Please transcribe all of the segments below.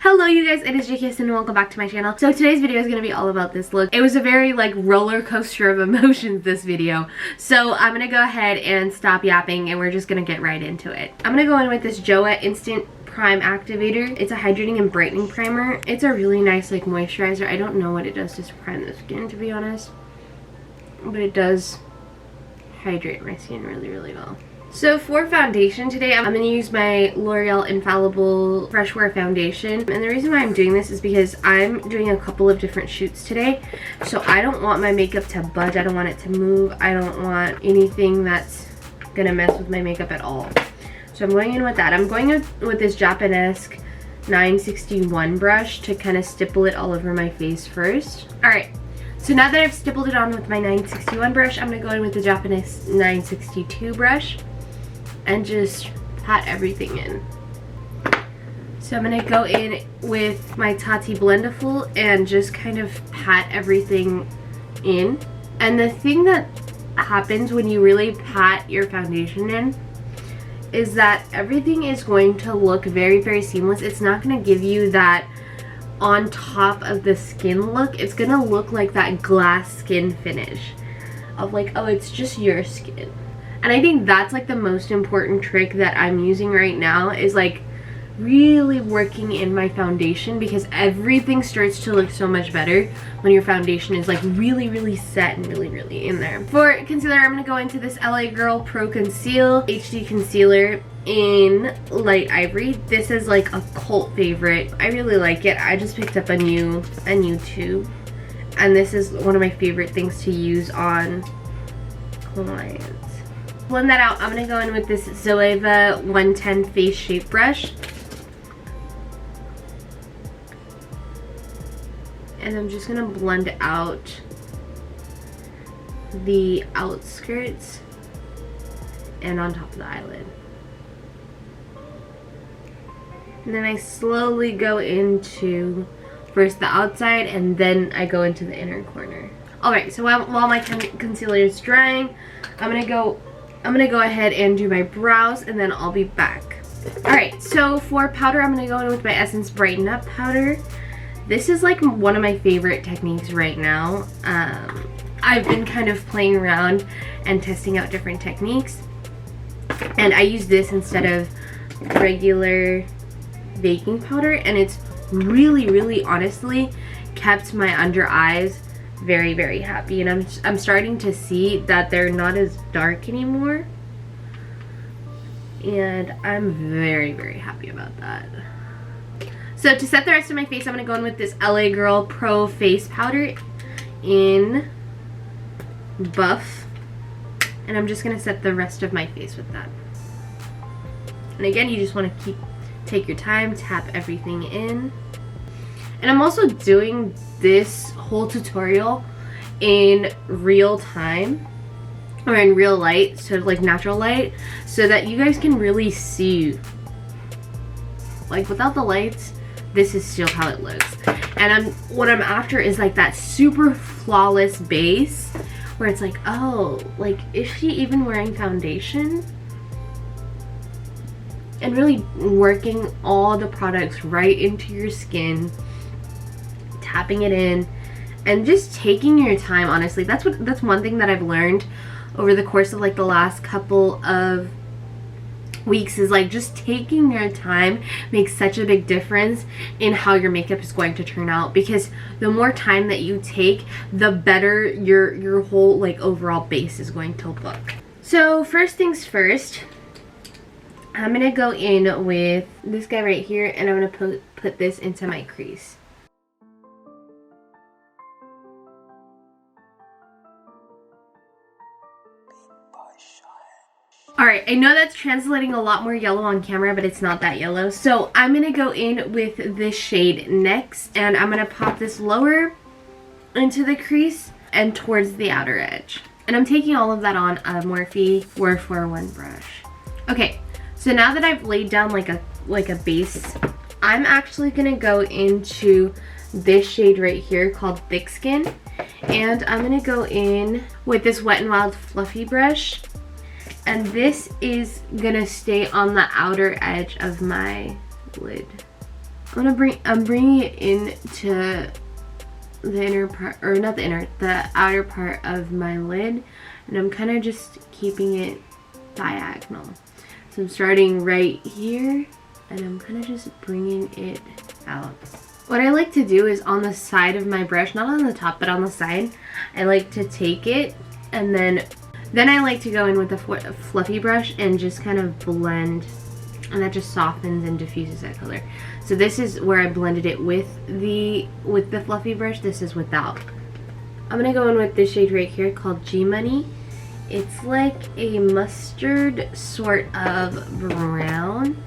Hello you guys, it is JKS and welcome back to my channel. So today's video is going to be all about this look. It was a very like roller coaster of emotions, this video. So I'm going to go ahead and stop yapping and we're just going to get right into it. I'm going to go in with this JOAH Instant Prime Activator. It's a hydrating and brightening primer. It's a really nice like moisturizer. I don't know what it does to prime the skin, to be honest. But it does hydrate my skin really, really well. So for foundation today, I'm going to use my L'Oreal Infallible Fresh Wear Foundation. And the reason why I'm doing this is because I'm doing a couple of different shoots today. So I don't want my makeup to budge. I don't want it to move. I don't want anything that's going to mess with my makeup at all. So I'm going in with that. I'm going in with this Japanesque 961 brush to kind of stipple it all over my face first. Alright, so now that I've stippled it on with my 961 brush, I'm going to go in with the Japanese 962 brush and just pat everything in. So I'm going to go in with my Tati Blendiful and just kind of pat everything in. And the thing that happens when you really pat your foundation in is that everything is going to look very, very seamless. It's not going to give you that on top of the skin look. It's going to look like that glass skin finish of like, oh, it's just your skin. And I think that's like the most important trick that I'm using right now, is like really working in my foundation, because everything starts to look so much better when your foundation is like really, really set and really, really in there. For concealer, I'm going to go into this LA Girl Pro Conceal HD Concealer in Light Ivory. This is like a cult favorite. I really like it. I just picked up a new tube, and this is one of my favorite things to use on clients. Blend that out. I'm going to go in with this Zoeva 110 Face Shape Brush. And I'm just going to blend out the outskirts and on top of the eyelid. And then I slowly go into first the outside and then I go into the inner corner. Alright, so while my concealer is drying, I'm going to go ahead and do my brows and then I'll be back. Alright, so for powder, I'm going to go in with my Essence Brighten Up powder. This is like one of my favorite techniques right now. I've been kind of playing around and testing out different techniques. And I use this instead of regular baking powder. And it's really, really honestly kept my under eyes very, very happy. And I'm starting to see that they're not as dark anymore. And I'm very, very happy about that. So to set the rest of my face, I'm going to go in with this LA Girl Pro Face Powder in Buff. And I'm just going to set the rest of my face with that. And again, you just want to take your time, tap everything in. And I'm also doing this whole tutorial in real time, or in real light, so like natural light, so that you guys can really see, like without the lights, this is still how it looks. And what I'm after is like that super flawless base where it's like, oh, like is she even wearing foundation? And really working all the products right into your skin, tapping it in, and just taking your time. Honestly, that's one thing that I've learned over the course of like the last couple of weeks, is like just taking your time makes such a big difference in how your makeup is going to turn out, because the more time that you take, the better your whole like overall base is going to look. So first things first, I'm gonna go in with this guy right here, and I'm gonna put this into my crease. Alright, I know that's translating a lot more yellow on camera, but it's not that yellow. So I'm going to go in with this shade next, and I'm going to pop this lower into the crease and towards the outer edge. And I'm taking all of that on a Morphe 441 brush. Okay, so now that I've laid down like a base, I'm actually going to go into this shade right here called Thick Skin. And I'm going to go in with this Wet n Wild Fluffy brush. And this is gonna stay on the outer edge of my lid. I'm bringing it into the inner part, or not the inner, the outer part of my lid, and I'm kind of just keeping it diagonal. So I'm starting right here, and I'm kind of just bringing it out. What I like to do is on the side of my brush, not on the top, but on the side, I like to take it, and then I like to go in with a fluffy brush and just kind of blend, and that just softens and diffuses that color. So this is where I blended it with the fluffy brush. This is without. I'm gonna go in with this shade right here called G Money. It's like a mustard sort of brown.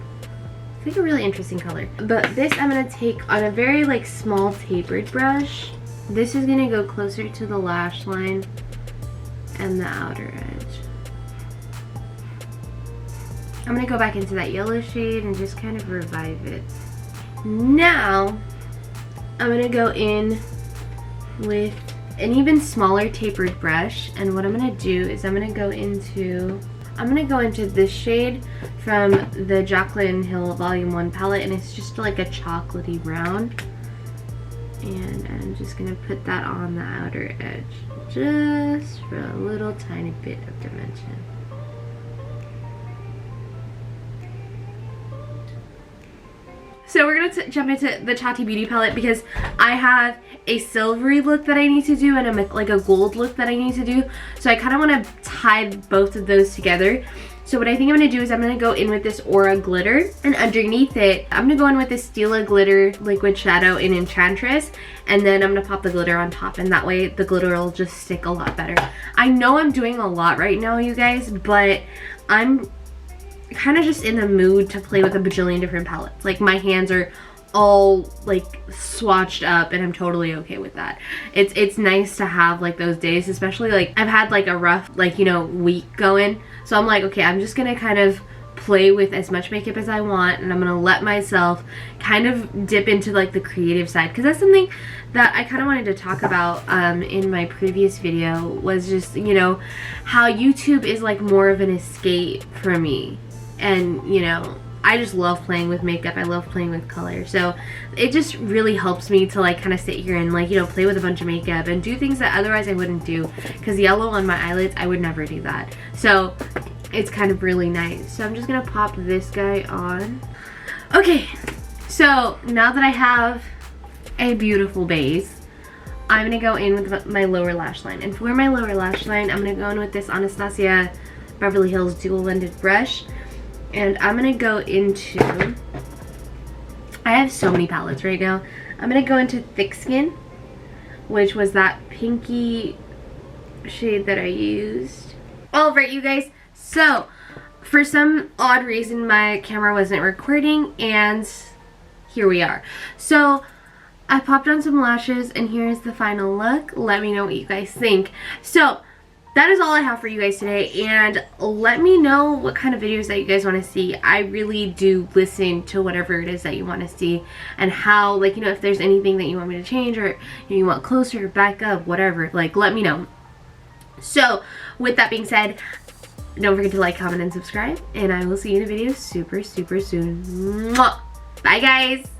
It's like a really interesting color. But this I'm gonna take on a very like small tapered brush. This is gonna go closer to the lash line and the outer edge. I'm gonna go back into that yellow shade and just kind of revive it. Now, I'm gonna go in with an even smaller tapered brush, and what I'm gonna do is I'm gonna go into this shade from the Jaclyn Hill Volume 1 palette, and it's just like a chocolatey brown. And I'm just gonna put that on the outer edge, just for a little tiny bit of dimension. So we're gonna jump into the Tati Beauty palette because I have a silvery look that I need to do and like a gold look that I need to do. So I kind of want to tie both of those together. So what I think I'm going to do is I'm going to go in with this Aura glitter, and underneath it I'm going to go in with this Stila glitter liquid shadow in Enchantress, and then I'm going to pop the glitter on top, and that way the glitter will just stick a lot better. I know I'm doing a lot right now, you guys, but I'm kind of just in the mood to play with a bajillion different palettes. Like, my hands are all like swatched up, and I'm totally okay with that. It's nice to have like those days, especially like I've had like a rough like, you know, week going, so I'm like, okay, I'm just gonna kind of play with as much makeup as I want, and I'm gonna let myself kind of dip into like the creative side, because that's something that I kind of wanted to talk about in my previous video, was just, you know, how YouTube is like more of an escape for me. And, you know, I just love playing with makeup. I love playing with color. So it just really helps me to like kind of sit here and like, you know, play with a bunch of makeup and do things that otherwise I wouldn't do. Because yellow on my eyelids, I would never do that. So it's kind of really nice. So I'm just going to pop this guy on. Okay, so now that I have a beautiful base, I'm going to go in with my lower lash line. And for my lower lash line, I'm going to go in with this Anastasia Beverly Hills Dual Blended Brush. And I'm going to go into, I have so many palettes right now. I'm going to go into Thick Skin, which was that pinky shade that I used. Alright, you guys, so for some odd reason my camera wasn't recording, and here we are. So I popped on some lashes, and here's the final look. Let me know what you guys think. So that is all I have for you guys today, and let me know what kind of videos that you guys want to see. I really do listen to whatever it is that you want to see, and how, like, you know, if there's anything that you want me to change, or you want closer, back up, whatever, like, let me know. So with that being said, don't forget to like, comment, and subscribe, and I will see you in a video super, super soon. Mwah! Bye, guys!